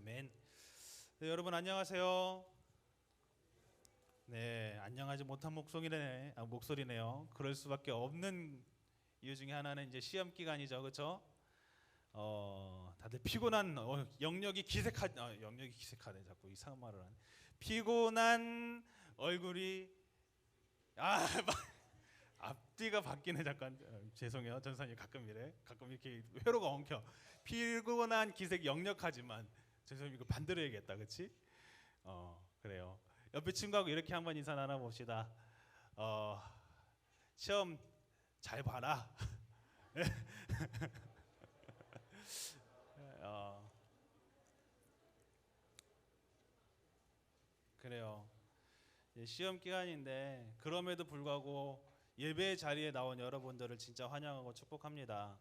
아멘. 네, 여러분 안녕하세요. 네, 안녕하지 못한 목소리네요. 그럴 수밖에 없는 이유 중에 하나는 이제 시험 기간이죠, 그렇죠? 다들 피곤한 영역이 기색하네. 자꾸 이상한 말을 하네. 피곤한 얼굴이 앞뒤가 바뀌네. 잠깐 죄송해요, 전사님. 가끔 이래. 가끔 이렇게 회로가 엉켜. 피곤한 기색 역력하지만 전사님 이거 반대로 얘기했다, 그렇지? 그래요. 옆에 친구하고 이렇게 한번 인사 나눠봅시다. 어, 시험 잘 봐라. 어, 그래요. 시험 기간인데 그럼에도 불구하고 예배 자리에 나온 여러분들을 진짜 환영하고 축복합니다.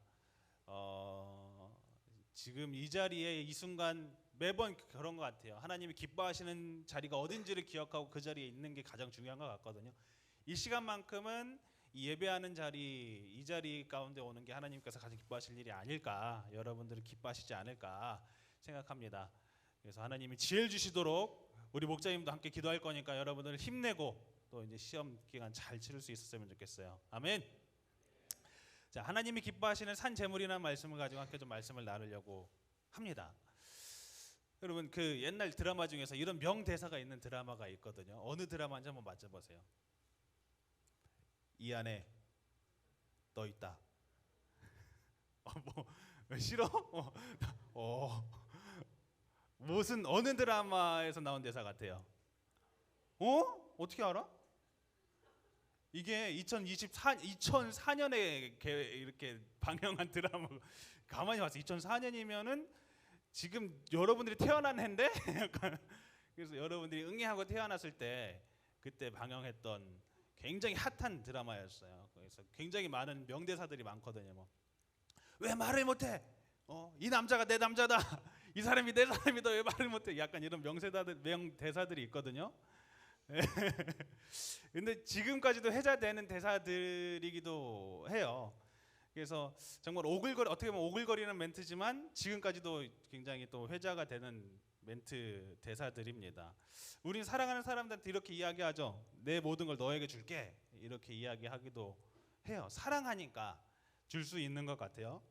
지금 이 자리에 이 순간 매번 그런 것 같아요. 하나님이 기뻐하시는 자리가 어딘지를 기억하고 그 자리에 있는 게 가장 중요한 것 같거든요. 이 시간만큼은 이 예배하는 자리, 이 자리 가운데 오는 게 하나님께서 가장 기뻐하실 일이 아닐까, 여러분들을 기뻐하시지 않을까 생각합니다. 그래서 하나님이 지혜를 주시도록 우리 목자님도 함께 기도할 거니까 여러분들 힘내고 또 이제 시험 기간 잘 치를 수 있었으면 좋겠어요. 아멘. 자, 하나님이 기뻐하시는 산 제물이라는 말씀을 가지고 함께 좀 말씀을 나누려고 합니다. 여러분, 그 옛날 드라마 중에서 이런 명대사가 있는 드라마가 있거든요. 어느 드라마인지 한번 맞춰보세요. 이 안에 너 있다. 싫어? 무슨 어느 드라마에서 나온 대사 같아요? 어떻게 알아? 이게 2004년에 이렇게 방영한 드라마. 가만히 봤어. 2004년이면은 지금 여러분들이 태어난 해인데 그래서 여러분들이 응애하고 태어났을 때 그때 방영했던 굉장히 핫한 드라마였어요. 그래서 굉장히 많은 명대사들이 많거든요. 왜 말을 못해? 이 남자가 내 남자다. 이 사람이 내 사람이다. 왜 말을 못해? 약간 이런 명대사들이 있거든요. 근데 지금까지도 회자되는 대사들이기도 해요. 그래서 정말 어떻게 보면 오글거리는 멘트지만 지금까지도 굉장히 또 회자가 되는 멘트 대사들입니다. 우린 사랑하는 사람들한테 이렇게 이야기하죠. 내 모든 걸 너에게 줄게. 이렇게 이야기하기도 해요. 사랑하니까 줄 수 있는 것 같아요.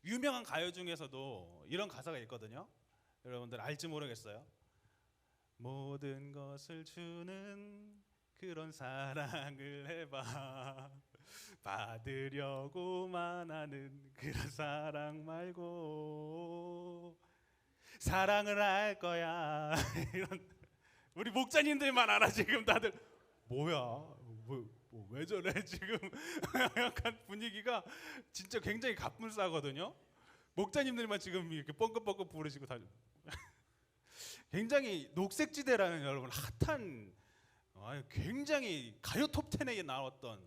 유명한 가요 중에서도 이런 가사가 있거든요. 여러분들 알지 모르겠어요. 모든 것을 주는 그런 사랑을 해봐. 받으려고만 하는 그런 사랑 말고 사랑을 할 거야. 이런 우리 목자님들만 알아. 지금 다들 뭐야? 왜 저래 지금? 약간 분위기가 진짜 굉장히 갑분싸거든요. 목자님들만 지금 이렇게 뻥긋뻥긋 부르시고 다 굉장히 녹색지대라는 여러분 핫한 굉장히 가요 톱10에 나왔던,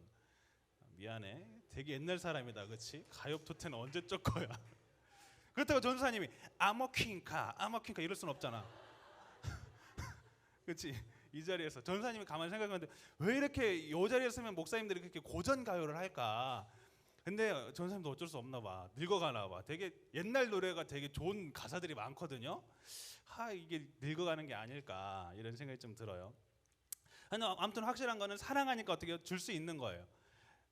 미안해 되게 옛날 사람이다 그렇지? 가요 톱10 언제 적 거야? 그렇다고 전사님이 아머퀸카 이럴 순 없잖아. 그렇지? 이 자리에서 전사님이 가만히 생각하는데 왜 이렇게 이 자리에 서면 목사님들이 그렇게 고전 가요를 할까? 근데 전사님도 어쩔 수 없나 봐. 늙어가나 봐. 되게 옛날 노래가 되게 좋은 가사들이 많거든요. 이게 늙어가는 게 아닐까 이런 생각이 좀 들어요. 근데 아무튼 확실한 거는 사랑하니까 어떻게 줄 수 있는 거예요.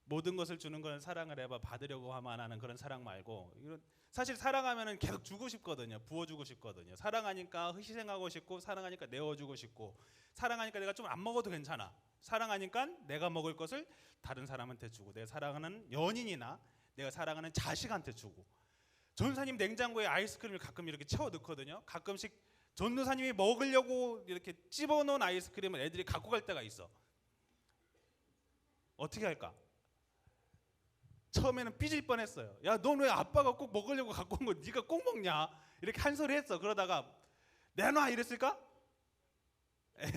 모든 것을 주는 건 사랑을 해봐. 받으려고 하면 하는 그런 사랑 말고, 이런 사실 사랑하면은 계속 주고 싶거든요. 부어주고 싶거든요. 사랑하니까 희생하고 싶고, 사랑하니까 내어주고 싶고, 사랑하니까 내가 좀 안 먹어도 괜찮아. 사랑하니까 내가 먹을 것을 다른 사람한테 주고, 내가 사랑하는 연인이나 내가 사랑하는 자식한테 주고. 전사님 냉장고에 아이스크림을 가끔 이렇게 채워 넣거든요. 가끔씩 전도사님이 먹으려고 이렇게 찝어놓은 아이스크림을 애들이 갖고 갈 때가 있어. 어떻게 할까? 처음에는 삐질 뻔했어요. 야, 넌 왜 아빠가 꼭 먹으려고 갖고 온 거 네가 꼭 먹냐? 이렇게 한 소리 했어. 그러다가 내놔 이랬을까?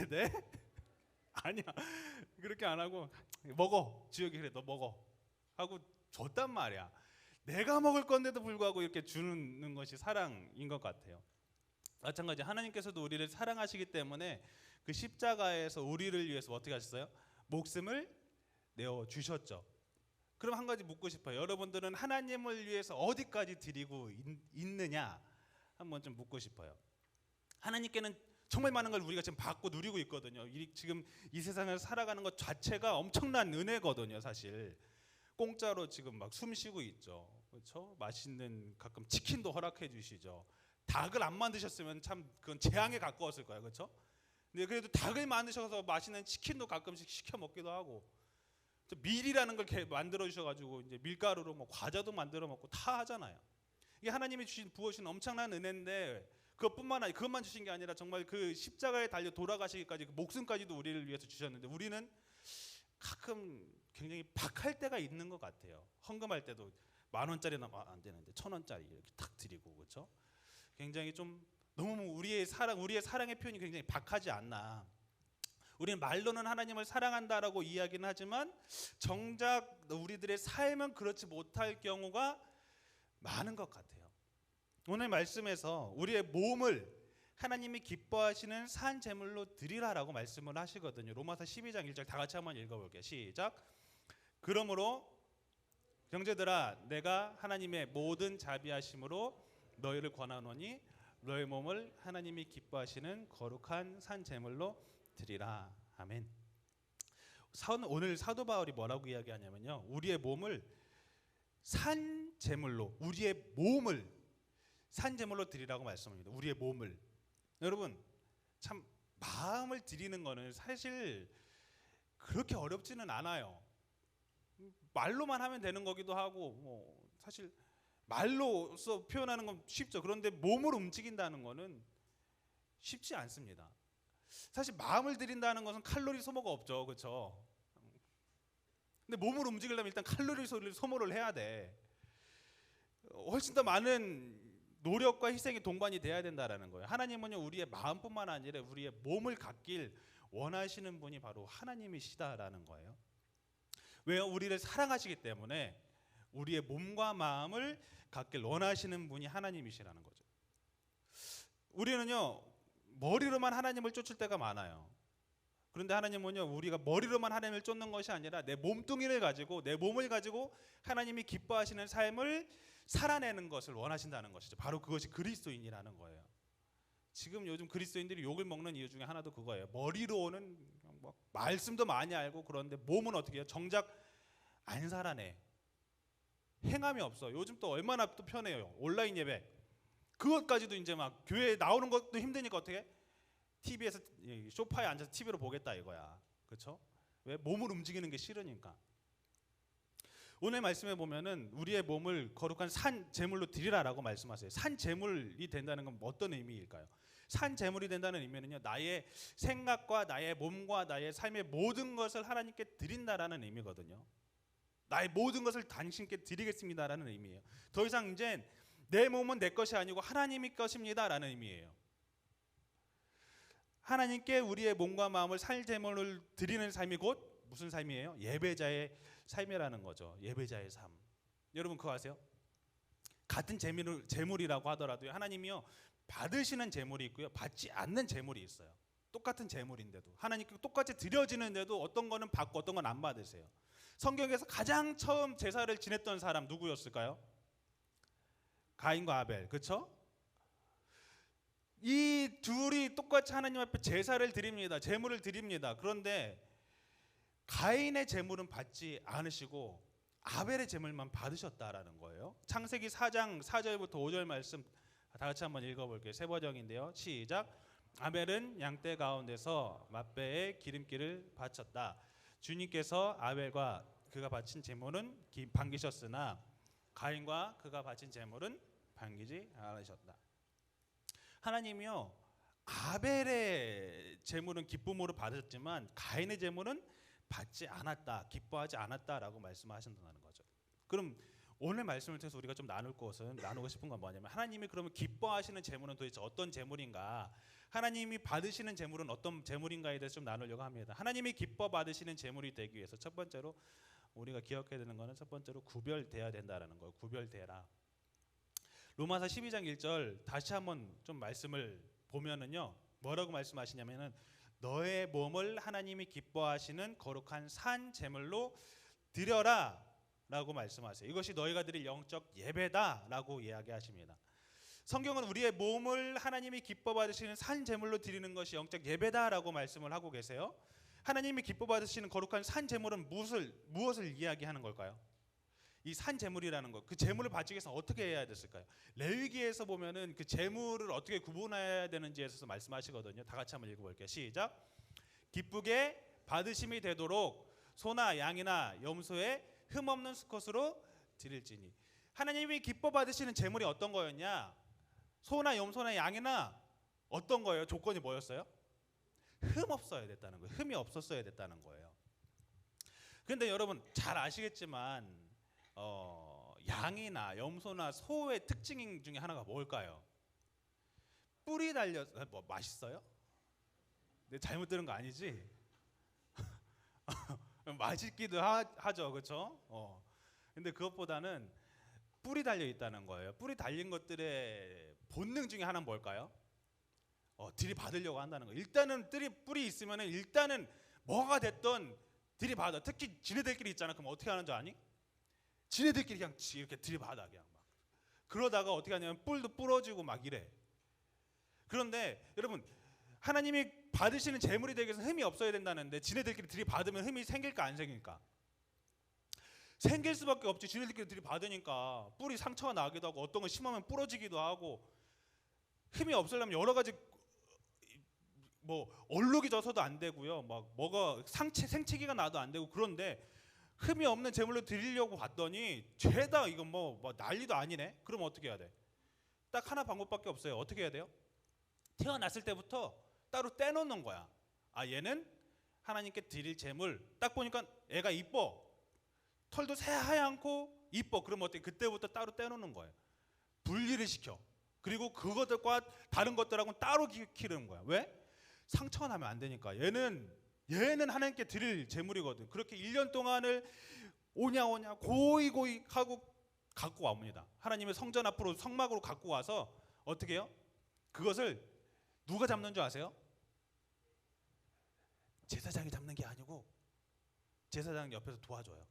네? 아니야. 그렇게 안 하고 먹어. 주혁이 그래 너 먹어 하고 줬단 말이야. 내가 먹을 건데도 불구하고 이렇게 주는 것이 사랑인 것 같아요. 마찬가지 하나님께서도 우리를 사랑하시기 때문에 그 십자가에서 우리를 위해서 어떻게 하셨어요? 목숨을 내어 주셨죠. 그럼 한 가지 묻고 싶어요. 여러분들은 하나님을 위해서 어디까지 드리고 있느냐? 한번 좀 묻고 싶어요. 하나님께는 정말 많은 걸 우리가 지금 받고 누리고 있거든요. 지금 이 세상을 살아가는 것 자체가 엄청난 은혜거든요. 사실 공짜로 지금 막 숨 쉬고 있죠. 그렇죠? 맛있는 가끔 치킨도 허락해 주시죠. 닭을 안 만드셨으면 참 그건 재앙에 가까웠을 거예요. 그렇죠? 근데 그래도 닭을 만드셔서 맛있는 치킨도 가끔씩 시켜 먹기도 하고, 밀이라는 걸 만들어 주셔가지고 이제 밀가루로 뭐 과자도 만들어 먹고 다 하잖아요. 이게 하나님이 부어주신 엄청난 은혜인데, 그것만 주신 게 아니라 정말 그 십자가에 달려 돌아가시기까지 그 목숨까지도 우리를 위해서 주셨는데, 우리는 가끔 굉장히 박할 때가 있는 것 같아요. 헌금할 때도 10,000원짜리는 안 되는데 1,000원짜리 이렇게 탁 드리고, 그렇죠? 굉장히 좀 너무 우리의 사랑의 표현이 굉장히 박하지 않나. 우리는 말로는 하나님을 사랑한다라고 이야기는 하지만 정작 우리들의 삶은 그렇지 못할 경우가 많은 것 같아요. 오늘 말씀에서 우리의 몸을 하나님이 기뻐하시는 산 제물로 드리라라고 말씀을 하시거든요. 로마서 12장 1절 다 같이 한번 읽어볼게요. 시작. 그러므로 형제들아, 내가 하나님의 모든 자비하심으로 너희를 권하노니 너희 몸을 하나님이 기뻐하시는 거룩한 산 제물로 드리라. 아멘. 오늘 사도 바울이 뭐라고 이야기하냐면요, 우리의 몸을 산 제물로, 우리의 몸을 산 제물로 드리라고 말씀합니다. 우리의 몸을. 여러분, 참 마음을 드리는 거는 사실 그렇게 어렵지는 않아요. 말로만 하면 되는 거기도 하고, 뭐 사실 말로서 표현하는 건 쉽죠. 그런데 몸을 움직인다는 거는 쉽지 않습니다. 사실 마음을 들인다는 것은 칼로리 소모가 없죠, 그렇죠? 근데 몸을 움직이려면 일단 칼로리 소모를 해야 돼. 훨씬 더 많은 노력과 희생이 동반이 돼야 된다라는 거예요. 하나님은요, 우리의 마음뿐만 아니라 우리의 몸을 갖길 원하시는 분이 바로 하나님이시다라는 거예요. 왜요? 우리를 사랑하시기 때문에 우리의 몸과 마음을 갖길 원하시는 분이 하나님이시라는 거죠. 우리는요, 머리로만 하나님을 쫓을 때가 많아요. 그런데 하나님은요, 우리가 머리로만 하나님을 쫓는 것이 아니라 내 몸뚱이를 가지고, 내 몸을 가지고 하나님이 기뻐하시는 삶을 살아내는 것을 원하신다는 것이죠. 바로 그것이 그리스도인이라는 거예요. 지금 요즘 그리스도인들이 욕을 먹는 이유 중에 하나도 그거예요. 머리로는 뭐 말씀도 많이 알고, 그런데 몸은 어떻게 해요? 정작 안 살아내. 행함이 없어. 요즘 또 얼마나 또 편해요. 온라인 예배. 그것까지도 이제 막 교회에 나오는 것도 힘드니까 어떻게? TV에서 소파에 앉아서 TV로 보겠다 이거야. 그렇죠? 왜? 몸을 움직이는 게 싫으니까. 오늘 말씀에 보면은 우리의 몸을 거룩한 산 제물로 드리라라고 말씀하세요. 산 제물이 된다는 건 어떤 의미일까요? 산 제물이 된다는 의미는요, 나의 생각과 나의 몸과 나의 삶의 모든 것을 하나님께 드린다라는 의미거든요. 나의 모든 것을 당신께 드리겠습니다라는 의미예요. 더 이상 이제 내 몸은 내 것이 아니고 하나님의 것입니다라는 의미예요. 하나님께 우리의 몸과 마음을 산 제물을 드리는 삶이 곧 무슨 삶이에요? 예배자의 삶이라는 거죠. 예배자의 삶. 여러분 그거 아세요? 같은 제물이라고 하더라도 하나님이요, 받으시는 제물이 있고요, 받지 않는 제물이 있어요. 똑같은 제물인데도 하나님께 똑같이 드려지는데도 어떤 거는 받고 어떤 건 안 받으세요. 성경에서 가장 처음 제사를 지냈던 사람 누구였을까요? 가인과 아벨, 그렇죠? 이 둘이 똑같이 하나님 앞에 제사를 드립니다. 제물을 드립니다. 그런데 가인의 제물은 받지 않으시고 아벨의 제물만 받으셨다라는 거예요. 창세기 4장 4절부터 5절 말씀 다 같이 한번 읽어볼게요. 세 버전인데요. 시작. 아벨은 양떼 가운데서 맛배의 기름기를 바쳤다. 주님께서 아벨과 그가 바친 제물은 반기셨으나 가인과 그가 바친 제물은 반기지 않으셨다. 하나님이요, 아벨의 제물은 기쁨으로 받았지만 가인의 제물은 받지 않았다, 기뻐하지 않았다라고 말씀하신다는 거죠. 그럼 오늘 말씀을 통해서 우리가 좀 나누고 싶은 건 뭐냐면, 하나님이 그러면 기뻐하시는 제물은 도대체 어떤 제물인가, 하나님이 받으시는 제물은 어떤 제물인가에 대해서 좀 나누려고 합니다. 하나님이 기뻐 받으시는 제물이 되기 위해서 첫 번째로 우리가 기억해야 되는 거는, 첫 번째로 구별돼야 된다라는 거예요. 구별되라. 로마서 12장 1절 다시 한번 좀 말씀을 보면은요, 뭐라고 말씀하시냐면은 너의 몸을 하나님이 기뻐하시는 거룩한 산 제물로 드려라 라고 말씀하세요. 이것이 너희가 드릴 영적 예배다 라고 이야기하십니다. 성경은 우리의 몸을 하나님이 기뻐 받으시는 산 제물로 드리는 것이 영적 예배다라고 말씀을 하고 계세요. 하나님이 기뻐 받으시는 거룩한 산 제물은 무엇을 이야기하는 걸까요? 이 산 제물이라는 것, 그 제물을 바치기 위해서 어떻게 해야 됐을까요? 레위기에서 보면은 그 제물을 어떻게 구분해야 되는지에 있어서 말씀하시거든요. 다 같이 한번 읽어볼게요. 시작. 기쁘게 받으심이 되도록 소나 양이나 염소의 흠없는 수컷으로 드릴지니. 하나님이 기뻐 받으시는 제물이 어떤 거였냐? 소나 염소나 양이나 어떤 거예요? 조건이 뭐였어요? 흠 없어야 됐다는 거예요. 흠이 없었어야 됐다는 거예요. 그런데 여러분 잘 아시겠지만 양이나 염소나 소의 특징 중에 하나가 뭘까요? 뿔이 달려. 뭐 맛있어요? 네, 잘못 들은 거 아니지? 맛있기도 하죠, 그렇죠? 근데 그것보다는 뿔이 달려 있다는 거예요. 뿔이 달린 것들의 본능 중에 하나는 뭘까요? 들이받으려고 한다는 거예요. 일단은 뿔이 있으면은 일단은 뭐가 됐던 들이받아. 특히 지네들끼리 있잖아. 그럼 어떻게 하는 줄 아니? 지네들끼리 그냥 이렇게 들이받아 그냥 막. 그러다가 어떻게 하냐면 뿔도 부러지고 막 이래. 그런데 여러분 하나님이 받으시는 제물이 되기 위해서 흠이 없어야 된다는데 지네들끼리 들이받으면 흠이 생길까 안 생길까? 생길 수밖에 없지. 지네들끼리 들이받으니까 뿔이 상처가 나기도 하고 어떤 건 심하면 부러지기도 하고 흠이 없으려면 여러 가지 뭐 얼룩이 져서도 안 되고요. 막 뭐가 생채기가 나도 안 되고 그런데 흠이 없는 제물로 드리려고 봤더니 죄다 이건 뭐 난리도 아니네. 그럼 어떻게 해야 돼? 딱 하나 방법밖에 없어요. 어떻게 해야 돼요? 태어났을 때부터 따로 떼놓는 거야. 얘는 하나님께 드릴 제물. 딱 보니까 애가 이뻐. 털도 새하얗고 이뻐. 그럼 어떻게? 그때부터 따로 떼놓는 거예요. 분리를 시켜. 그리고 그것들과 다른 것들하고는 따로 기르는 거야. 왜? 상처가 나면 안 되니까. 얘는 하나님께 드릴 제물이거든. 그렇게 1년 동안을 오냐 고이 하고 갖고 옵니다. 하나님의 성전 앞으로 성막으로 갖고 와서 어떻게 해요? 그것을 누가 잡는 줄 아세요? 제사장이 잡는 게 아니고 제사장 옆에서 도와줘요.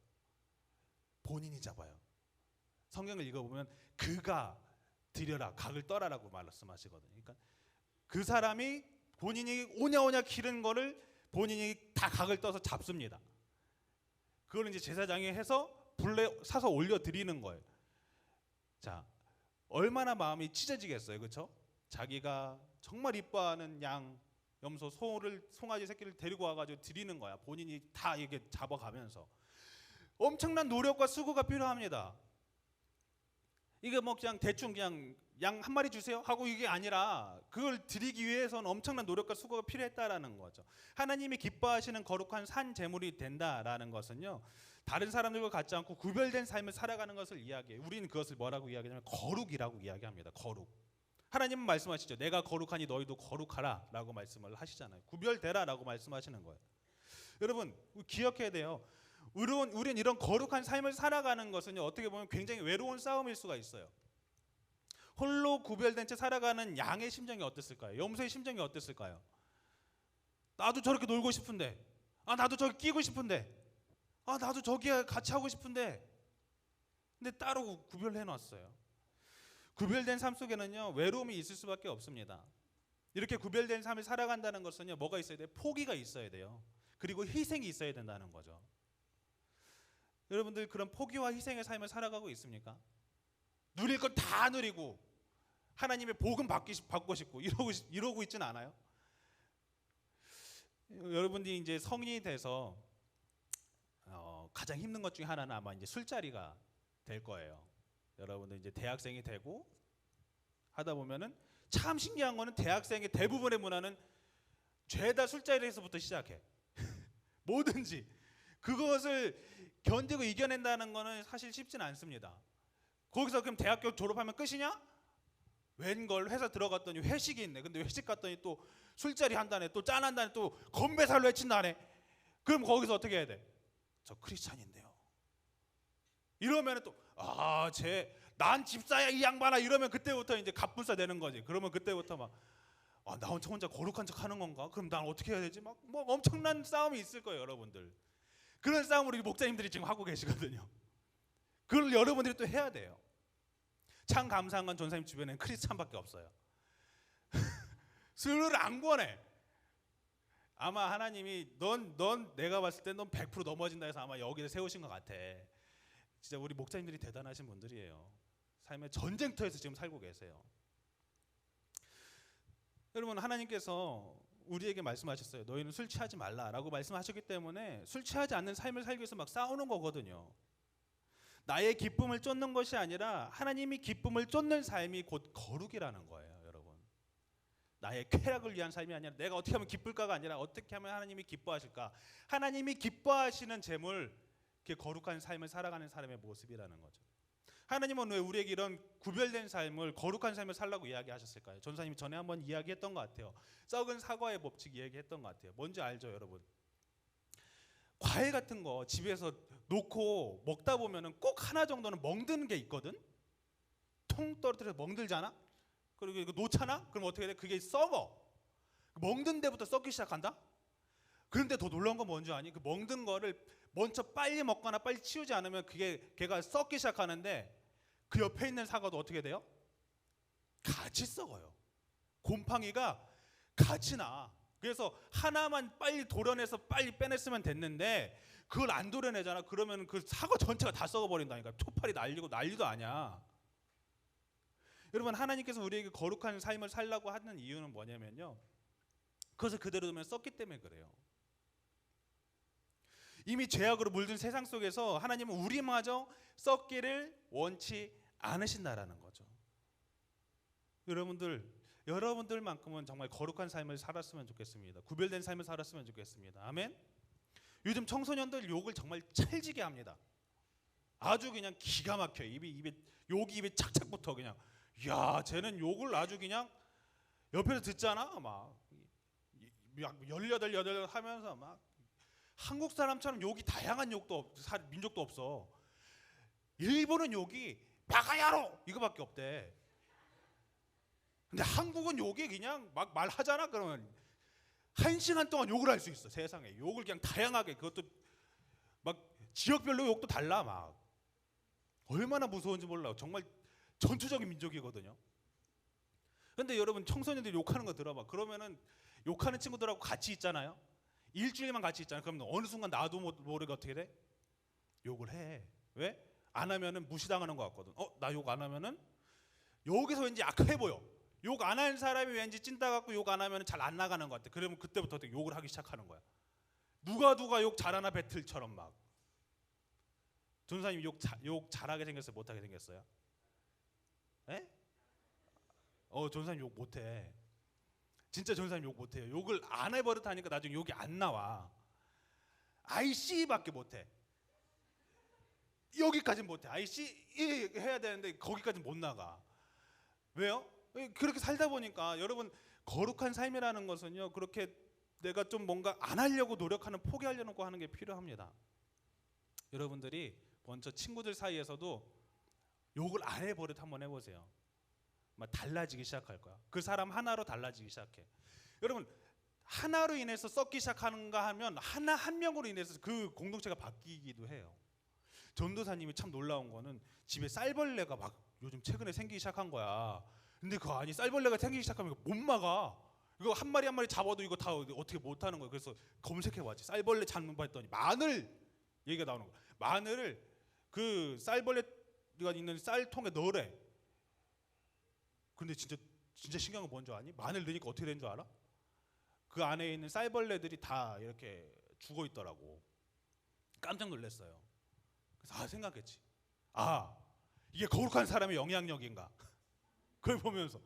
본인이 잡아요. 성경을 읽어보면 그가 드려라 각을 떠라라고 말씀하시거든요. 그러니까 그 사람이 본인이 오냐 기른 거를 본인이 다 각을 떠서 잡습니다. 그걸 이제 제사장이 해서 불에 사서 올려 드리는 거예요. 자, 얼마나 마음이 찢어지겠어요, 그렇죠? 자기가 정말 이뻐하는 양, 염소, 송아지 새끼를 데리고 와가지고 드리는 거야. 본인이 다 이렇게 잡아가면서 엄청난 노력과 수고가 필요합니다. 이게 뭐 그냥 대충 그냥 양 한 마리 주세요 하고 이게 아니라 그걸 드리기 위해서는 엄청난 노력과 수고가 필요했다라는 거죠. 하나님이 기뻐하시는 거룩한 산 제물이 된다라는 것은요, 다른 사람들과 같지 않고 구별된 삶을 살아가는 것을 이야기해요. 우리는 그것을 뭐라고 이야기하냐면 거룩이라고 이야기합니다. 거룩. 하나님은 말씀하시죠. 내가 거룩하니 너희도 거룩하라 라고 말씀을 하시잖아요. 구별되라 라고 말씀하시는 거예요. 여러분 기억해야 돼요. 우리는 이런 거룩한 삶을 살아가는 것은 어떻게 보면 굉장히 외로운 싸움일 수가 있어요. 홀로 구별된 채 살아가는 양의 심정이 어땠을까요? 염소의 심정이 어땠을까요? 나도 저렇게 놀고 싶은데, 나도 저기 끼고 싶은데, 나도 저기 같이 하고 싶은데, 근데 따로 구별해 놨어요. 구별된 삶 속에는요 외로움이 있을 수밖에 없습니다. 이렇게 구별된 삶을 살아간다는 것은요 뭐가 있어야 돼요? 포기가 있어야 돼요. 그리고 희생이 있어야 된다는 거죠. 여러분들 그런 포기와 희생의 삶을 살아가고 있습니까? 누릴 건 다 누리고 하나님의 복음 받고 싶고 이러고 있지는 않아요? 여러분들이 이제 성인이 돼서 가장 힘든 것 중에 하나는 아마 이제 술자리가 될 거예요. 여러분들 이제 대학생이 되고 하다 보면은 참 신기한 거는 대학생의 대부분의 문화는 죄다 술자리에서부터 시작해. 뭐든지 그것을 견디고 이겨낸다는 거는 사실 쉽지는 않습니다. 거기서 그럼 대학교 졸업하면 끝이냐? 웬걸 회사 들어갔더니 회식이 있네. 근데 회식 갔더니 또 술자리 한다네. 또 짠한다네. 또 건배사를 외친다네. 그럼 거기서 어떻게 해야 돼? 저 크리스찬인데요. 이러면 또 난 집사야 이 양반아 이러면 그때부터 이제 갑분싸 되는 거지. 그러면 그때부터 막 나 혼자 거룩한 척 하는 건가? 그럼 난 어떻게 해야 되지? 막 뭐 엄청난 싸움이 있을 거예요, 여러분들. 그런 싸움을 우리 목사님들이 지금 하고 계시거든요. 그걸 여러분들이 또 해야 돼요. 참 감사한 건 전사님 주변에는 크리스찬밖에 없어요. 술을 안 권해. 아마 하나님이 넌 내가 봤을 때 넌 100% 넘어진다 해서 아마 여기를 세우신 것 같아. 진짜 우리 목사님들이 대단하신 분들이에요. 삶의 전쟁터에서 지금 살고 계세요. 여러분, 하나님께서 우리에게 말씀하셨어요. 너희는 술 취하지 말라라고 말씀하셨기 때문에 술 취하지 않는 삶을 살기 위해서 막 싸우는 거거든요. 나의 기쁨을 쫓는 것이 아니라 하나님이 기쁨을 쫓는 삶이 곧 거룩이라는 거예요, 여러분. 나의 쾌락을 위한 삶이 아니라 내가 어떻게 하면 기쁠까가 아니라 어떻게 하면 하나님이 기뻐하실까. 하나님이 기뻐하시는 재물, 그 거룩한 삶을 살아가는 사람의 모습이라는 거죠. 하나님은 왜 우리에게 이런 구별된 삶을, 거룩한 삶을 살라고 이야기하셨을까요? 전사님이 전에 한번 이야기했던 것 같아요. 썩은 사과의 법칙 이야기했던 것 같아요. 뭔지 알죠, 여러분? 과일 같은 거 집에서 놓고 먹다 보면은 꼭 하나 정도는 멍드는 게 있거든. 통 떨어뜨려서 멍들잖아. 그리고 이거 놓잖아. 그럼 어떻게 돼? 그게 썩어. 멍든 데부터 썩기 시작한다. 그런데 더 놀라운 건 뭔지 아니? 그 멍든 거를 먼저 빨리 먹거나 빨리 치우지 않으면 걔가 썩기 시작하는데 그 옆에 있는 사과도 어떻게 돼요? 같이 썩어요. 곰팡이가 같이 나. 그래서 하나만 빨리 도려내서 빨리 빼냈으면 됐는데 그걸 안 도려내잖아. 그러면 그 사과 전체가 다 썩어버린다니까. 초파리 날리고 난리도 아니야. 여러분, 하나님께서 우리에게 거룩한 삶을 살라고 하는 이유는 뭐냐면요, 그것을 그대로 두면 썩기 때문에 그래요. 이미 죄악으로 물든 세상 속에서 하나님은 우리마저 썩기를 원치 않으신다라는 거죠. 여러분들만큼은 정말 거룩한 삶을 살았으면 좋겠습니다. 구별된 삶을 살았으면 좋겠습니다. 아멘. 요즘 청소년들 욕을 정말 찰지게 합니다. 아주 그냥 기가 막혀. 욕이 입에 착착 붙어. 그냥 야, 쟤는 욕을 아주 그냥 옆에서 듣잖아. 막 18 하면서 막 한국 사람처럼 욕이 다양한 민족도 없어. 일본은 욕이 바가야로 이거밖에 없대. 근데 한국은 욕이 그냥 막 말하잖아. 그러면 1시간 동안 욕을 할 수 있어. 세상에 욕을 그냥 다양하게. 그것도 막 지역별로 욕도 달라. 막 얼마나 무서운지 몰라. 정말 전투적인 민족이거든요. 근데 여러분, 청소년들이 욕하는 거 들어봐. 그러면은 욕하는 친구들하고 같이 있잖아요. 일주일만 같이 있잖아요. 그럼 어느 순간 나도 모르게 어떻게 돼? 욕을 해. 왜? 안 하면은 무시당하는 것 같거든. 나 욕 안 하면은 여기서 왠지 약해 보여. 욕 안 하는 사람이 왠지 찐따 같고 욕 안 하면은 잘 안 나가는 것 같아. 그러면 그때부터 욕을 하기 시작하는 거야. 누가 욕 잘하나 배틀처럼 막. 전사님 욕 잘하게 생겼어요? 못하게 생겼어요? 에? 전사님 욕 못해. 진짜 전사님 욕 못해요. 욕을 안 해버릇하니까 나중에 욕이 안 나와. 아이씨밖에 못해. 여기까지는 못해. 아이씨 해야 되는데 거기까지는 못 나가. 왜요? 그렇게 살다 보니까. 여러분, 거룩한 삶이라는 것은요, 그렇게 내가 좀 뭔가 안 하려고 노력하는, 포기하려고 하는 게 필요합니다. 여러분들이 먼저 친구들 사이에서도 욕을 안 해버릇 한번 해보세요. 막 달라지기 시작할 거야. 그 사람 하나로 달라지기 시작해. 여러분, 하나로 인해서 썩기 시작하는가 하면 한 명으로 인해서 그 공동체가 바뀌기도 해요. 전도사님이 참 놀라운 거는 집에 쌀벌레가 막 요즘 최근에 생기기 시작한 거야. 근데 쌀벌레가 생기기 시작하면 못 막아. 이거 한 마리 잡아도 이거 다 어떻게 못 하는 거야. 그래서 검색해봤지. 쌀벌레 잡는 거 했더니 마늘 얘기가 나오는 거야. 마늘을 그 쌀벌레가 있는 쌀통에 넣으래. 근데 진짜 신기한 건 뭔지 아니? 마늘 넣으니까 어떻게 된 줄 알아? 그 안에 있는 쌀벌레들이 다 이렇게 죽어 있더라고. 깜짝 놀랐어요. 그래서 생각했지. 이게 거룩한 사람의 영향력인가? 그걸 보면서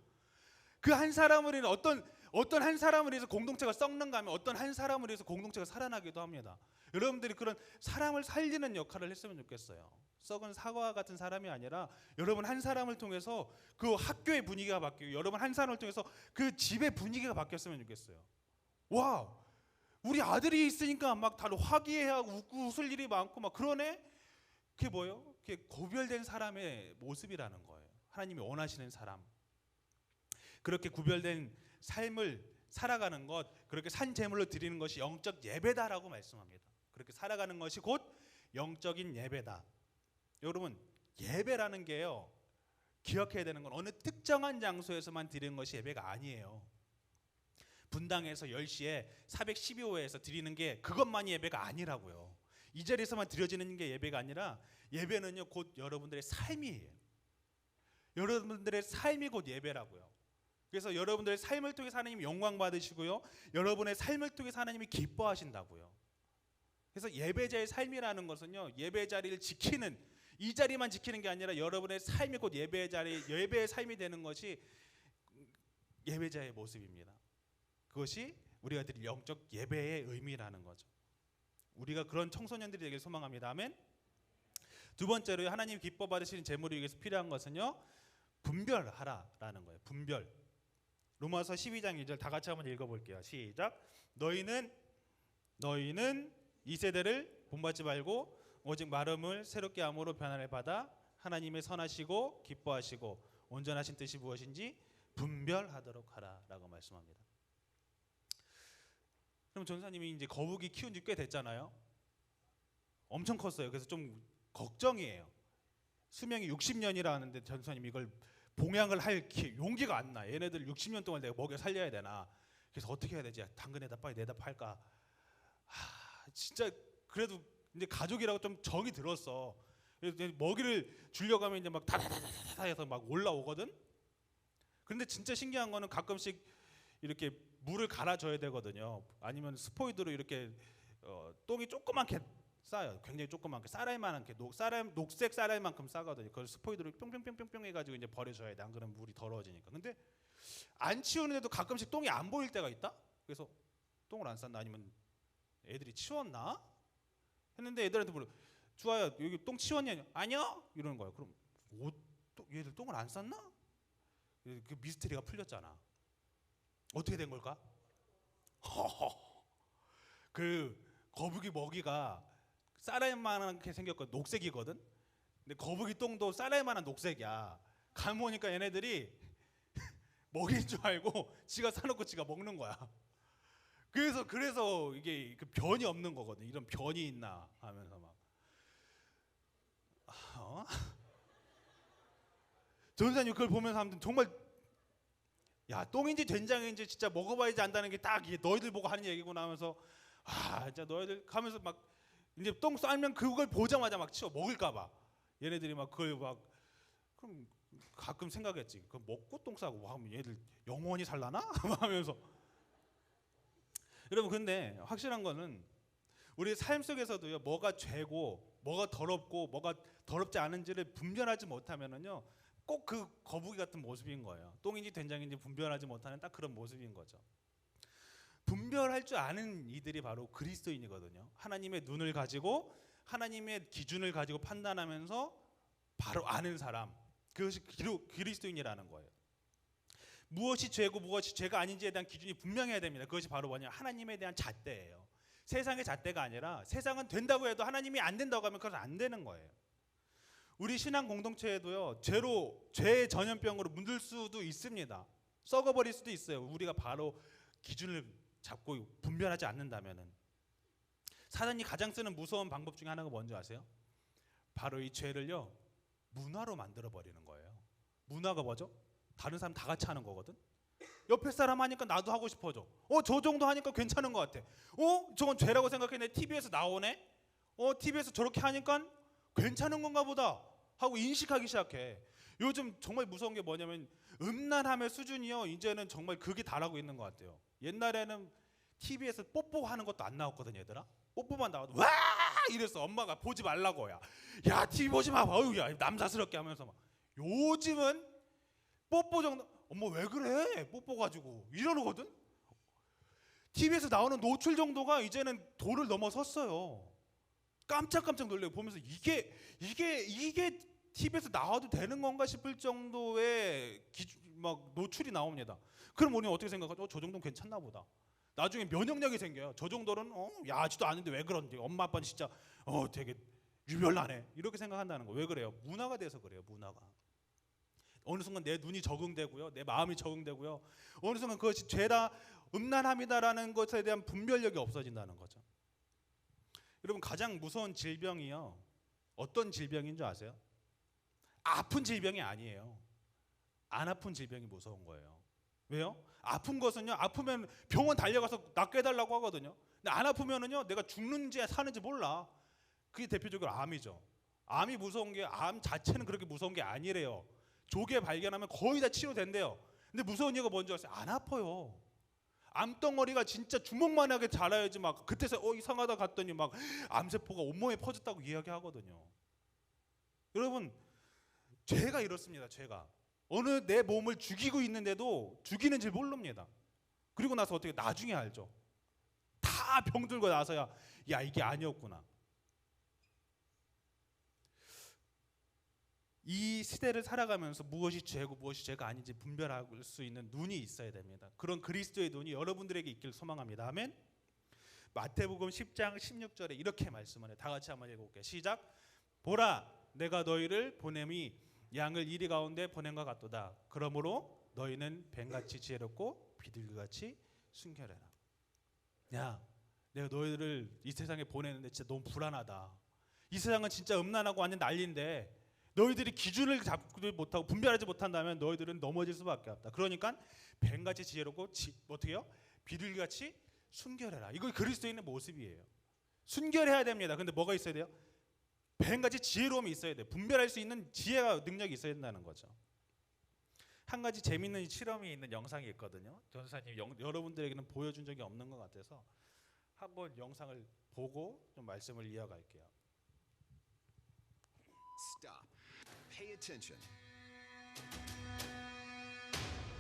그 한 사람을 인해 어떤 한 사람을 위해서 공동체가 썩는가 하면 어떤 한 사람을 위해서 공동체가 살아나기도 합니다. 여러분들이 그런 사람을 살리는 역할을 했으면 좋겠어요. 썩은 사과 같은 사람이 아니라 여러분 한 사람을 통해서 그 학교의 분위기가 바뀌고 여러분 한 사람을 통해서 그 집의 분위기가 바뀌었으면 좋겠어요. 와, 우리 아들이 있으니까 막 다들 화기애애하고 웃고 웃을 일이 많고 막 그러네. 그게 뭐예요? 그게 구별된 사람의 모습이라는 거예요. 하나님이 원하시는 사람. 그렇게 구별된 삶을 살아가는 것, 그렇게 산 제물로 드리는 것이 영적 예배다라고 말씀합니다. 그렇게 살아가는 것이 곧 영적인 예배다. 여러분, 예배라는 게요, 기억해야 되는 건 어느 특정한 장소에서만 드리는 것이 예배가 아니에요. 분당에서 10시에 412호에서 드리는 게 그것만이 예배가 아니라고요. 이 자리에서만 드려지는 게 예배가 아니라 예배는요 곧 여러분들의 삶이에요. 여러분들의 삶이 곧 예배라고요. 그래서 여러분들의 삶을 통해서 하나님이 영광 받으시고요, 여러분의 삶을 통해서 하나님이 기뻐하신다고요. 그래서 예배자의 삶이라는 것은요, 예배 자리를 지키는, 이 자리만 지키는 게 아니라 여러분의 삶이 곧 예배의 자리, 예배의 삶이 되는 것이 예배자의 모습입니다. 그것이 우리가 드릴 영적 예배의 의미라는 거죠. 우리가 그런 청소년들이 되길 소망합니다. 아멘. 두 번째로 하나님 기뻐 받으시는 제물을 위해서 필요한 것은요, 분별하라라는 거예요. 분별. 로마서 12장 1절 다 같이 한번 읽어볼게요. 시작. 너희는 이 세대를 본받지 말고 오직 마음을 새롭게 함으로 변화를 받아 하나님의 선하시고 기뻐하시고 온전하신 뜻이 무엇인지 분별하도록 하라라고 말씀합니다. 그럼 전사님이 이제 거북이 키운 지 꽤 됐잖아요. 엄청 컸어요. 그래서 좀 걱정이에요. 수명이 60년이라는데 전사님이 이걸 봉양을 할 용기가 안 나. 얘네들 60년 동안 내가 먹여 살려야 되나. 그래서 어떻게 해야 되지? 당근에다 빨리 내다 팔까. 진짜 그래도 이제 가족이라고 좀 정이 들었어. 그래서 먹이를 주려고 하면 이제 막 다다다다다 해서 막 올라오거든. 그런데 진짜 신기한 거는 가끔씩 이렇게 물을 갈아줘야 되거든요. 아니면 스포이드로 이렇게 똥이 조그맣게 싸요. 굉장히 조그맣게 쌀알만하게 녹색 쌀알만큼 싸거든요. 그걸 스포이드로 뿅뿅뿅뿅뿅 해가지고 이제 버려줘야 돼. 안 그러면 물이 더러워지니까. 근데 안 치우는데도 가끔씩 똥이 안 보일 때가 있다. 그래서 똥을 안 쌌나 아니면 애들이 치웠나 했는데 애들한테 물어. 주아야 여기 똥 치웠냐? 아니요. 이러는 거야. 그럼 얘들 똥을 안 쌌나? 그 미스터리가 풀렸잖아. 어떻게 된 걸까? 그 거북이 먹이가 쌀알만하게 생겼거든. 녹색이거든. 근데 거북이 똥도 쌀알만한 녹색이야. 가면 보니까 얘네들이 먹이인 줄 알고 지가 싸놓고 지가 먹는 거야. 그래서 이게 그 변이 없는 거거든. 이런 변이 있나 하면서 막. 전사님 그걸 보면서 하면 정말 야 똥인지 된장인지 진짜 먹어봐야지 안다는 게 딱 너희들 보고 하는 얘기구나 하면서 진짜 너희들 가면서 막 이제 똥 싸면 그걸 보자마자 막 치워 먹을까봐 얘네들이 막 그걸 막 그럼 가끔 생각했지. 그 먹고 똥 싸고 뭐 하면 얘들 영원히 살라나 하면서. 여러분 근데 확실한 거는 우리 삶 속에서도요 뭐가 죄고 뭐가 더럽고 뭐가 더럽지 않은지를 분별하지 못하면은요 꼭 그 거북이 같은 모습인 거예요. 똥인지 된장인지 분별하지 못하는 딱 그런 모습인 거죠. 분별할 줄 아는 이들이 바로 그리스도인이거든요. 하나님의 눈을 가지고 하나님의 기준을 가지고 판단하면서 바로 아는 사람, 그것이 그리스도인이라는 거예요. 무엇이 죄고 무엇이 죄가 아닌지에 대한 기준이 분명해야 됩니다. 그것이 바로 뭐냐, 하나님에 대한 잣대예요. 세상의 잣대가 아니라 세상은 된다고 해도 하나님이 안 된다고 하면 그건 안 되는 거예요. 우리 신앙 공동체에도요 죄의 전염병으로 물들 수도 있습니다. 썩어버릴 수도 있어요. 우리가 바로 기준을 잡고 분별하지 않는다면은. 사단이 가장 쓰는 무서운 방법 중에 하나가 뭔지 아세요? 바로 이 죄를요 문화로 만들어 버리는 거예요. 문화가 뭐죠? 다른 사람 다 같이 하는 거거든. 옆에 사람 하니까 나도 하고 싶어져. 저 정도 하니까 괜찮은 것 같아. 저건 죄라고 생각했는데 TV에서 나오네. TV에서 저렇게 하니까 괜찮은 건가 보다 하고 인식하기 시작해. 요즘 정말 무서운 게 뭐냐면 음란함의 수준이요 이제는 정말 극이 달하고 있는 것 같아요. 옛날에는 TV에서 뽀뽀하는 것도 안 나왔거든. 얘들아 뽀뽀만 나와도 와 이랬어. 엄마가 보지 말라고. 야 TV 보지 마. 야 남사스럽게 하면서 막. 요즘은 뽀뽀 정도 엄마 왜 그래 뽀뽀 가지고 이러거든. TV에서 나오는 노출 정도가 이제는 도를 넘어섰어요. 깜짝깜짝 놀래고 보면서 이게 TV에서 나와도 되는 건가 싶을 정도의 막 노출이 나옵니다. 그럼 우리는 어떻게 생각하죠? 저 정도는 괜찮나 보다. 나중에 면역력이 생겨요. 저 정도는 야지도 않은데 왜 그런지. 엄마 아빠는 진짜 되게 유별나네 이렇게 생각한다는 거. 왜 그래요? 문화가 돼서 그래요. 문화가. 어느 순간 내 눈이 적응되고요, 내 마음이 적응되고요, 어느 순간 그것이 죄다 음란함이다라는 것에 대한 분별력이 없어진다는 거죠. 여러분 가장 무서운 질병이요 어떤 질병인 줄 아세요? 아픈 질병이 아니에요. 안 아픈 질병이 무서운 거예요. 왜요? 아픈 것은요, 아프면 병원 달려가서 낫게 해달라고 하거든요. 근데 안 아프면은요, 내가 죽는지 사는지 몰라. 그게 대표적으로 암이죠. 암이 무서운 게, 암 자체는 그렇게 무서운 게 아니래요. 조기에 발견하면 거의 다 치료된대요. 근데 무서운 이유가 뭔지 아세요? 안 아파요. 암덩어리가 진짜 주먹만하게 자라야지 막 그때서 이상하다 갔더니 막 암세포가 온몸에 퍼졌다고 이야기하거든요. 여러분, 죄가 이렇습니다. 죄가 어느 내 몸을 죽이고 있는데도 죽이는지 모릅니다. 그리고 나서 어떻게 나중에 알죠. 다 병들고 나서야 야, 이게 아니었구나. 이 시대를 살아가면서 무엇이 죄고 무엇이 죄가 아닌지 분별할 수 있는 눈이 있어야 됩니다. 그런 그리스도의 눈이 여러분들에게 있길 소망합니다. 아멘. 마태복음 10장 16절에 이렇게 말씀을 해요. 다 같이 한번 읽어볼게요. 시작. 보라, 내가 너희를 보냄이 양을 이리 가운데 보냄과 같도다. 그러므로 너희는 뱀같이 지혜롭고 비둘기같이 순결해라. 야, 내가 너희들을 이 세상에 보내는데 진짜 너무 불안하다. 이 세상은 진짜 음란하고 완전 난리인데 너희들이 기준을 잡지 못하고 분별하지 못한다면 너희들은 넘어질 수밖에 없다. 그러니까 뱀같이 지혜롭고 어떻게 해요? 비둘기같이 순결해라. 이거 그리스도인의 모습이에요. 순결해야 됩니다. 근데 뭐가 있어야 돼요? 뱀같이 지혜로움이 있어야 돼요. 분별할 수 있는 지혜가 능력이 있어야 된다는 거죠. 한 가지 재미있는 실험이 있는 영상이 있거든요. 전사님 여러분들에게는 보여준 적이 없는 것 같아서 한번 영상을 보고 좀 말씀을 이어갈게요. Stop. Pay attention.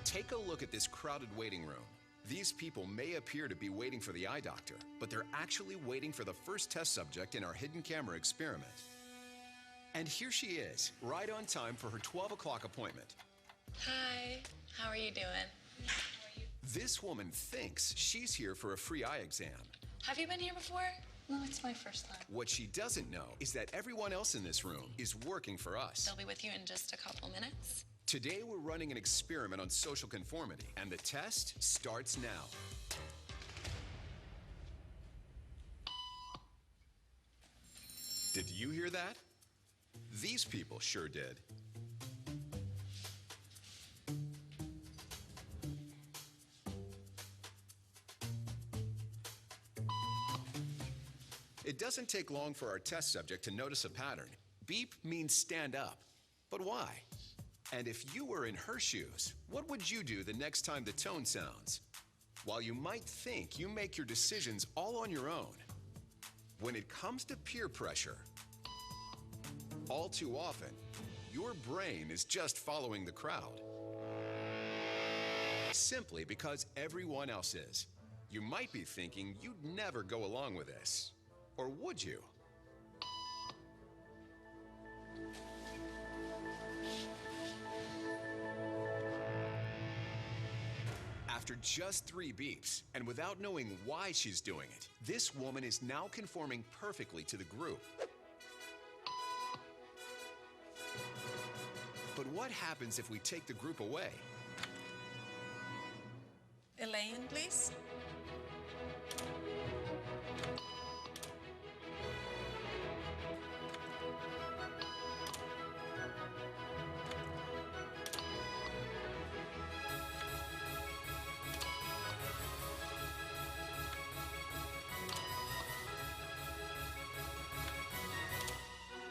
Take a look at this crowded waiting room. These people may appear to be waiting for the eye doctor, but they're actually waiting for the first test subject in our hidden camera experiment. And here she is, right on time for her 12 o'clock appointment. Hi, how are you doing? This woman thinks she's here for a free eye exam. Have you been here before? No, it's my first time. What she doesn't know is that everyone else in this room is working for us. They'll be with you in just a couple minutes. Today we're running an experiment on social conformity, and the test starts now. Did you hear that? These people sure did. It doesn't take long for our test subject to notice a pattern. Beep means stand up. But why? And if you were in her shoes, what would you do the next time the tone sounds? While you might think you make your decisions all on your own, when it comes to peer pressure, all too often, your brain is just following the crowd. Simply because everyone else is. You might be thinking you'd never go along with this. Or would you? After just 3 beeps, and without knowing why she's doing it, this woman is now conforming perfectly to the group. But what happens if we take the group away? Elaine, please.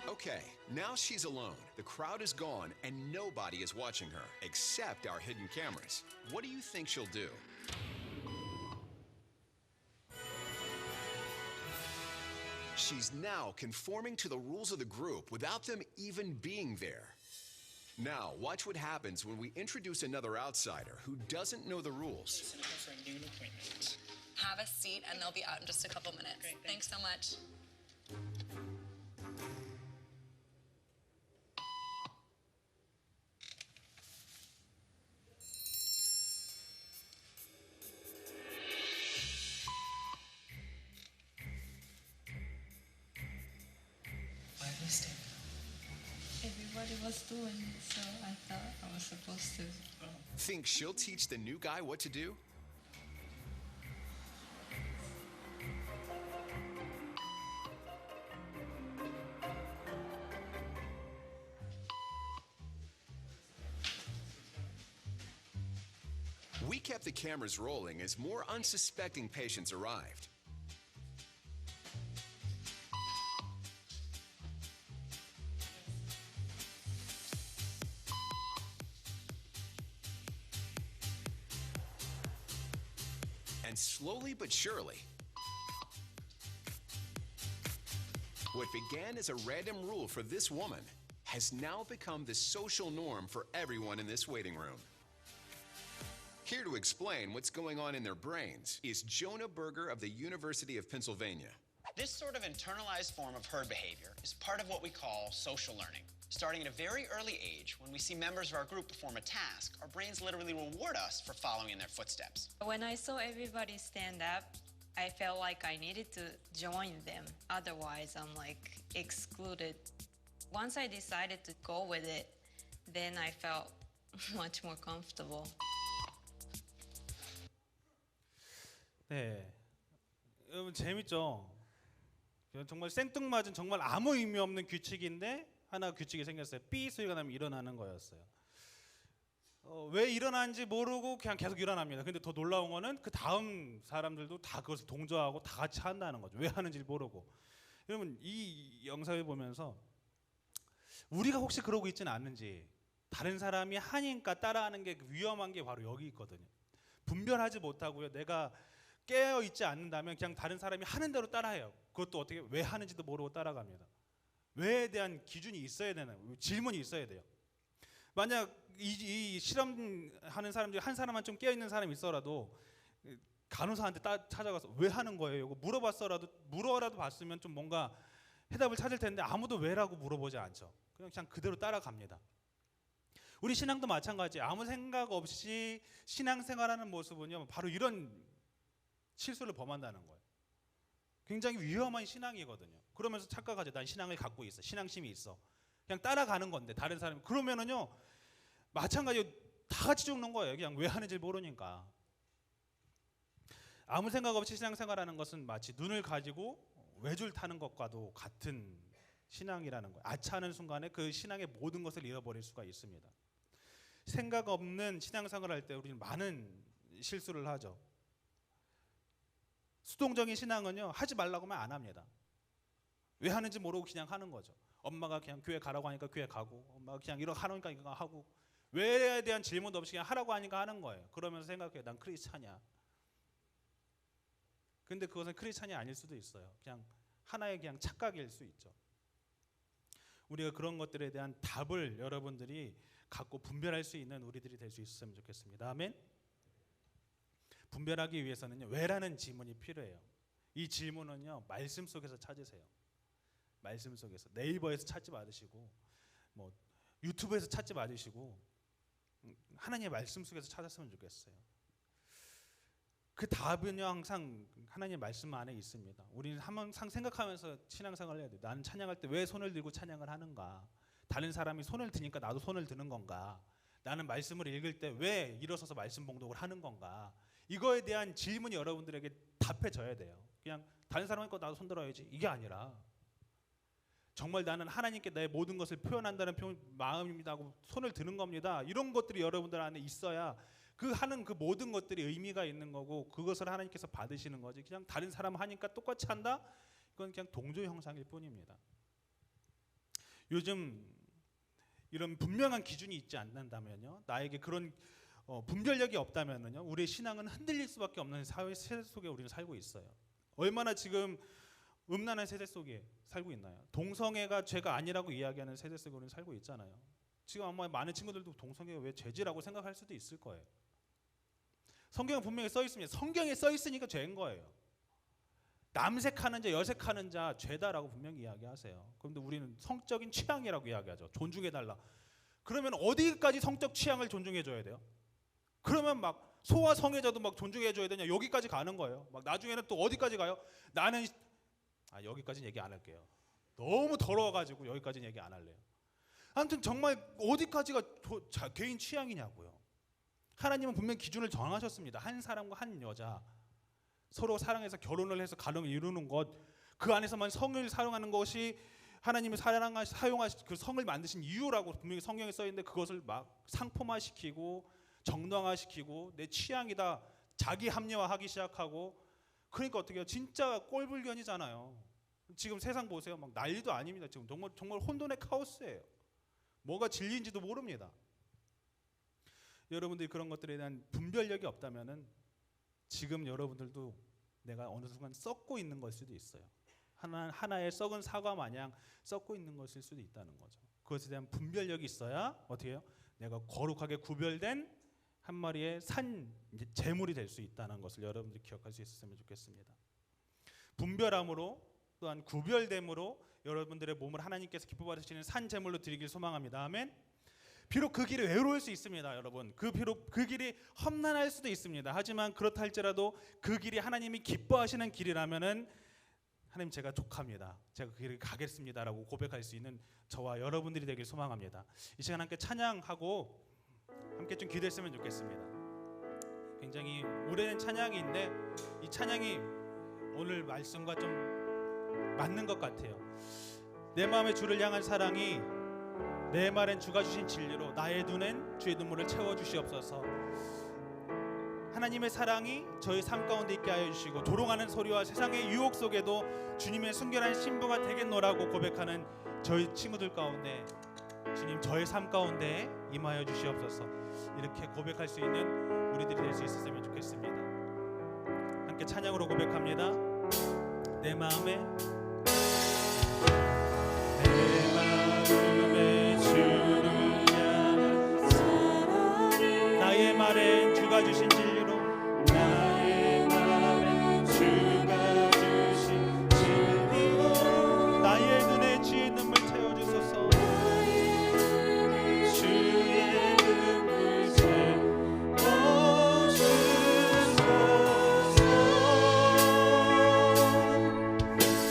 Okay, now she's alone. The crowd is gone and nobody is watching her, except our hidden cameras. What do you think she'll do? She's now conforming to the rules of the group without them even being there. Now, watch what happens when we introduce another outsider who doesn't know the rules. For a noon appointment. Have a seat and they'll be out in just a couple minutes. Great, Thanks so much. Why are we standing Everybody was doing it, so I thought I was supposed to. Think she'll teach the new guy what to do? We kept the cameras rolling as more unsuspecting patients arrived. And slowly but surely, what began as a random rule for this woman has now become the social norm for everyone in this waiting room. Here to explain what's going on in their brains is Jonah Berger of the University of Pennsylvania. This sort of internalized form of herd behavior is part of what we call social learning. Starting at a very early age, when we see members of our group perform a task, our brains literally reward us for following in their footsteps. When I saw everybody stand up, I felt like I needed to join them. Otherwise, I'm like excluded. Once I decided to go with it, then I felt much more comfortable. 네, 여러분 재밌죠? 정말 생뚱맞은 정말 아무 의미 없는 규칙인데 하나 규칙이 생겼어요. 삐 소리가 나면 일어나는 거였어요. 왜 일어나는지 모르고 그냥 계속 일어납니다. 근데 더 놀라운 거는 그 다음 사람들도 다 그것을 동조하고 다 같이 한다는 거죠. 왜 하는지 모르고. 여러분 이 영상을 보면서 우리가 혹시 그러고 있지는 않는지, 다른 사람이 하니까 따라하는 게 위험한 게 바로 여기 있거든요. 분별하지 못하고요. 내가 깨어 있지 않는다면 그냥 다른 사람이 하는 대로 따라해요. 그것도 어떻게 왜 하는지도 모르고 따라갑니다. 왜에 대한 기준이 있어야 되는, 질문이 있어야 돼요. 만약 이 실험하는 사람 중에 한 사람만 좀 깨어 있는 사람이 있어라도 간호사한테 찾아가서 왜 하는 거예요? 이거 물어라도 봤으면 좀 뭔가 해답을 찾을 텐데 아무도 왜라고 물어보지 않죠. 그냥 그대로 따라갑니다. 우리 신앙도 마찬가지. 아무 생각 없이 신앙생활하는 모습은요, 바로 이런 실수를 범한다는 거예요. 굉장히 위험한 신앙이거든요. 그러면서 착각하죠. 난 신앙을 갖고 있어. 신앙심이 있어. 그냥 따라가는 건데 다른 사람이. 그러면은요 마찬가지로 다 같이 죽는 거예요. 그냥 왜 하는지 모르니까. 아무 생각 없이 신앙생활하는 것은 마치 눈을 가지고 외줄 타는 것과도 같은 신앙이라는 거예요. 아차하는 순간에 그 신앙의 모든 것을 잃어버릴 수가 있습니다. 생각 없는 신앙생활을 할 때 우리는 많은 실수를 하죠. 수동적인 신앙은요 하지 말라고 하면 안 합니다. 왜 하는지 모르고 그냥 하는 거죠. 엄마가 그냥 교회 가라고 하니까 교회 가고, 엄마가 그냥 이렇게 하니까 이거 하고, 왜에 대한 질문도 없이 그냥 하라고 하니까 하는 거예요. 그러면서 생각해요. 난 크리스찬이야. 근데 그것은 크리스찬이 아닐 수도 있어요. 그냥 하나의 그냥 착각일 수 있죠. 우리가 그런 것들에 대한 답을 여러분들이 갖고 분별할 수 있는 우리들이 될 수 있었으면 좋겠습니다. 아멘. 분별하기 위해서는요 왜라는 질문이 필요해요. 이 질문은요 말씀 속에서 찾으세요. 말씀 속에서, 네이버에서 찾지 마시고 뭐 유튜브에서 찾지 마시고 하나님의 말씀 속에서 찾았으면 좋겠어요. 그 답은요 항상 하나님의 말씀 안에 있습니다. 우리는 항상 생각하면서 신앙생활을 해야 돼요. 나는 찬양할 때 왜 손을 들고 찬양을 하는가? 다른 사람이 손을 드니까 나도 손을 드는 건가? 나는 말씀을 읽을 때 왜 일어서서 말씀 봉독을 하는 건가? 이거에 대한 질문이 여러분들에게 답해져야 돼요. 그냥 다른 사람이 거 나도 손 들어야지 이게 아니라 정말 나는 하나님께 내 모든 것을 표현한다는 마음입니다 하고 손을 드는 겁니다. 이런 것들이 여러분들 안에 있어야 그 하는 그 모든 것들이 의미가 있는 거고 그것을 하나님께서 받으시는 거지. 그냥 다른 사람 하니까 똑같이 한다? 이건 그냥 동조 형상일 뿐입니다. 요즘 이런 분명한 기준이 있지 않는다면요, 나에게 그런 분별력이 없다면요, 우리의 신앙은 흔들릴 수밖에 없는 사회 세대 속에 우리는 살고 있어요. 얼마나 지금 음란한 세대 속에 살고 있나요? 동성애가 죄가 아니라고 이야기하는 세대 속에 우리는 살고 있잖아요. 지금 아마 많은 친구들도 동성애가 왜 죄지라고 생각할 수도 있을 거예요. 성경에 분명히 써 있습니다. 성경에 써 있으니까 죄인 거예요. 남색하는 자, 여색하는 자 죄다라고 분명히 이야기하세요. 그런데 우리는 성적인 취향이라고 이야기하죠. 존중해달라. 그러면 어디까지 성적 취향을 존중해줘야 돼요? 그러면 막 소아 성애자도 막 존중해줘야 되냐? 여기까지 가는 거예요. 막 나중에는 또 어디까지 가요? 나는 여기까지는 얘기 안 할게요. 너무 더러워가지고 여기까지는 얘기 안 할래요. 아무튼 정말 어디까지가 개인 취향이냐고요. 하나님은 분명 기준을 정하셨습니다. 한 사람과 한 여자 서로 사랑해서 결혼을 해서 가정을 이루는 것, 그 안에서만 성을 사용하는 것이 하나님이 사용하신 그 성을 만드신 이유라고 분명히 성경에 써 있는데 그것을 막 상품화시키고 정당화시키고 내 취향이다 자기 합리화하기 시작하고, 그러니까 어떻게 해요? 진짜 꼴불견이잖아요. 지금 세상 보세요. 막 난리도 아닙니다. 지금 정말 혼돈의 카오스예요. 뭐가 진리인지도 모릅니다. 여러분들이 그런 것들에 대한 분별력이 없다면은 지금 여러분들도 내가 어느 순간 썩고 있는 걸 수도 있어요. 하나의 썩은 사과 마냥 썩고 있는 것일 수도 있다는 거죠. 그것에 대한 분별력이 있어야 어떻게 해요? 내가 거룩하게 구별된 한 마리의 산 제물이 될 수 있다는 것을 여러분들이 기억할 수 있었으면 좋겠습니다. 분별함으로 또한 구별됨으로 여러분들의 몸을 하나님께서 기뻐 받으시는 산 제물로 드리길 소망합니다. 아멘. 비록 그 길이 외로울 수 있습니다, 여러분. 비록 그 길이 험난할 수도 있습니다. 하지만 그렇다 할지라도 그 길이 하나님이 기뻐하시는 길이라면은 하나님 제가 족합니다. 제가 그 길을 가겠습니다라고 고백할 수 있는 저와 여러분들이 되길 소망합니다. 이 시간 함께 찬양하고 함께 좀 기도했으면 좋겠습니다. 굉장히 오래된 찬양인데 이 찬양이 오늘 말씀과 좀 맞는 것 같아요. 내 마음의 주를 향한 사랑이 내 말엔 주가 주신 진리로 나의 눈엔 주의 눈물을 채워주시옵소서. 하나님의 사랑이 저희 삶 가운데 있게 하여 주시고 조롱하는 소리와 세상의 유혹 속에도 주님의 순결한 신부가 되겠노라고 고백하는 저희 친구들 가운데 주님 저의 삶 가운데 임하여 주시옵소서. 이렇게 고백할 수 있는 우리들이 될 수 있었으면 좋겠습니다. 함께 찬양으로 고백합니다. 내 마음에 주를 향한 사랑이 나의 말엔 주가 주신 진리로 나의 말엔 주가 주신 진리로 나의 눈에 주의 눈물 채워주소서. 주의 눈물 채워주소서.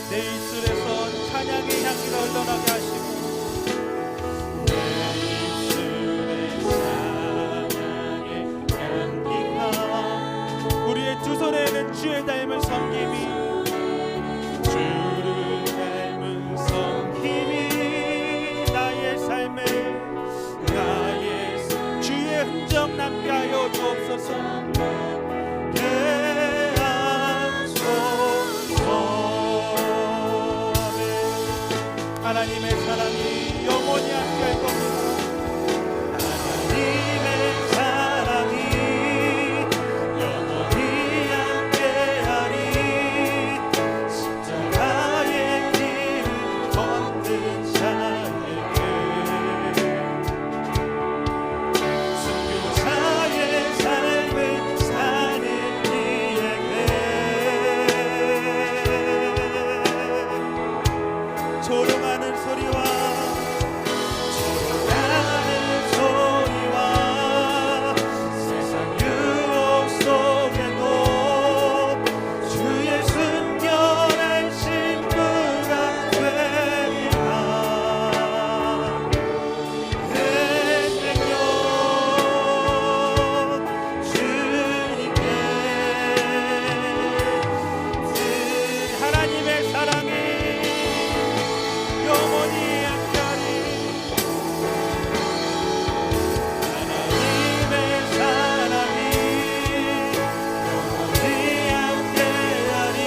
내 입술에서 찬양의 향기가 흘러나게 하시고 두 손에는 주의 닮은 섬김이 주를 닮은 섬김이 나의 삶에 주의 흔적 남게 하여 주옵소서. 하나님의 사랑이 영원히 함께할 겁니다. 하나님의 사랑이 조롱하는 소리와 세상 유혹 속에도 주의 순결한 신부가 되리라. 내 생명 주님께 하나님의 사랑이 영원히 함께하리. 하나님의 사랑이 영원히 함께하리.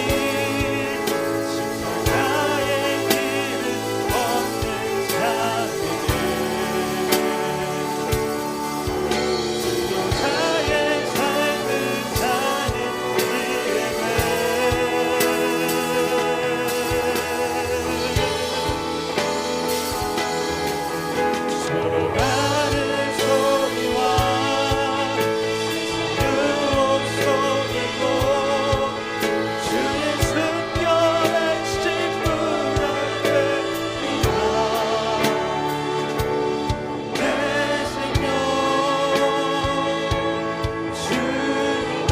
십자가의 길을 걷는 자에게 순교자의 삶을 사는 이에게 조롱하는 소리와 유혹 속이고 주의 순결한 신부가 되리라. 내 생명 주님께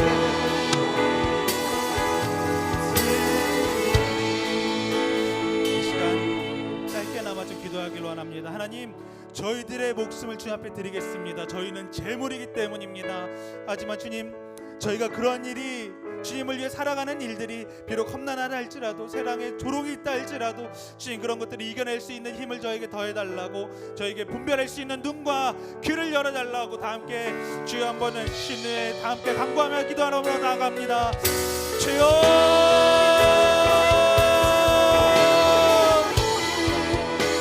이 시간 짧게나마 좀 기도하기를 원합니다. 하나님, 저희들의 목숨을 주님 앞에 드리겠습니다. 저희는 재물이기 때문입니다. 하지만 주님, 저희가 그러한 일이 주님을 위해 살아가는 일들이 비록 험난하다 할지라도 세상에 조롱이 있다 할지라도 주님 그런 것들을 이겨낼 수 있는 힘을 저에게 더해달라고, 저에게 분별할 수 있는 눈과 귀를 열어달라고 다 함께 주여 한번은 신뢰 다 함께 간구하며 기도하러 나아갑니다. 주여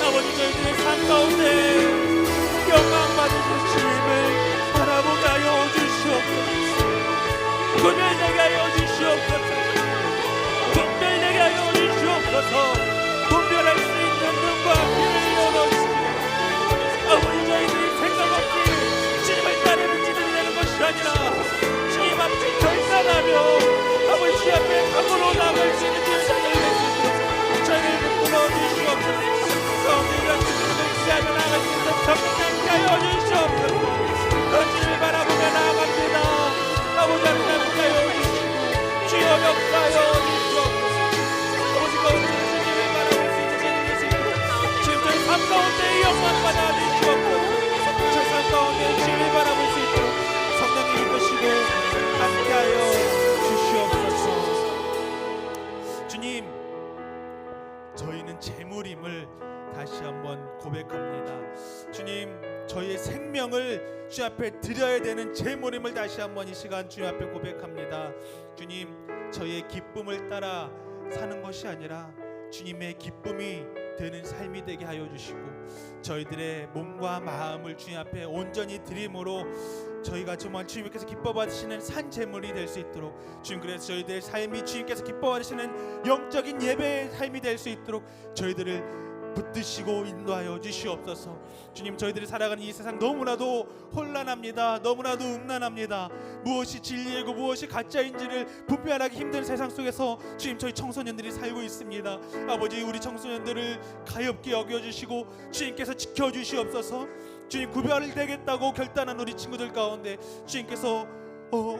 아버지 저희들의 삶 가운데 영광 받으신 주님을 바라보게 하여 주시옵소서. 분별되게 하여 주시옵소서. 분별되게 하여 주시옵소서. 분별할 수 있는 눈과 귀를 열어주시옵소서. 아버지 저희들이 생각 없이 주님을 따르는 지들이 되는 것이 아니라 주님 앞에 결단하며 아버지 주 앞에 감으로 나갈 수 있는 주님을 찾아내시고 저희를 붙들어 주시옵소서. 성령이란 주님을 기하며 나아갈 수 있는 성령님께 하여 주시옵소서. 주님을 바라보며 나아갑니다. 아버지 하나님 함께 하여 주시고 주여 역사하여 주시옵소서. 아버지 가운데 주님을 바라볼 수 있는 재능이 있으시고 지금 저희 삶 가운데 영광 받아 주시옵소서. 저희 삶 가운데 주님을 바라볼 수 있도록 성령님 이끄시고 함께하여 주시옵소서. 주님 저희는 재물임을 다시 한번 고백합니다. 주님 저희의 생명을 주 앞에 드려야 되는 재물임을 다시 한번 이 시간 주 앞에 고백합니다. 주님 저희의 기쁨을 따라 사는 것이 아니라 주님의 기쁨이 되는 삶이 되게 하여 주시고 저희들의 몸과 마음을 주님 앞에 온전히 드림으로 저희가 정말 주님께서 기뻐 받으시는 산 제물이 될 수 있도록 주님 그래서 저희들의 삶이 주님께서 기뻐 받으시는 영적인 예배의 삶이 될 수 있도록 저희들을 붙드시고 인도하여 주시옵소서. 주님 저희들이 살아가는 이 세상 너무나도 혼란합니다. 너무나도 음란합니다. 무엇이 진리이고 무엇이 가짜인지를 분별하기 힘든 세상 속에서 주님 저희 청소년들이 살고 있습니다. 아버지 우리 청소년들을 가엾게 여겨주시고 주님께서 지켜주시옵소서. 주님 구별이 되겠다고 결단한 우리 친구들 가운데 주님께서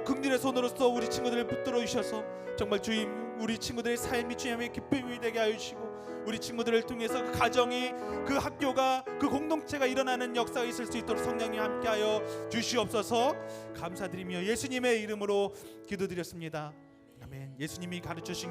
긍휼의 손으로서 우리 친구들을 붙들어 주셔서 정말 주님 우리 친구들의 삶이 주님의 기쁨이 되게 하여 주시고 우리 친구들을 통해서 그 가정이 그 학교가 그 공동체가 일어나는 역사가 있을 수 있도록 성령님 함께하여 주시옵소서. 감사드리며 예수님의 이름으로 기도드렸습니다. 아멘. 예수님이 가르쳐 주신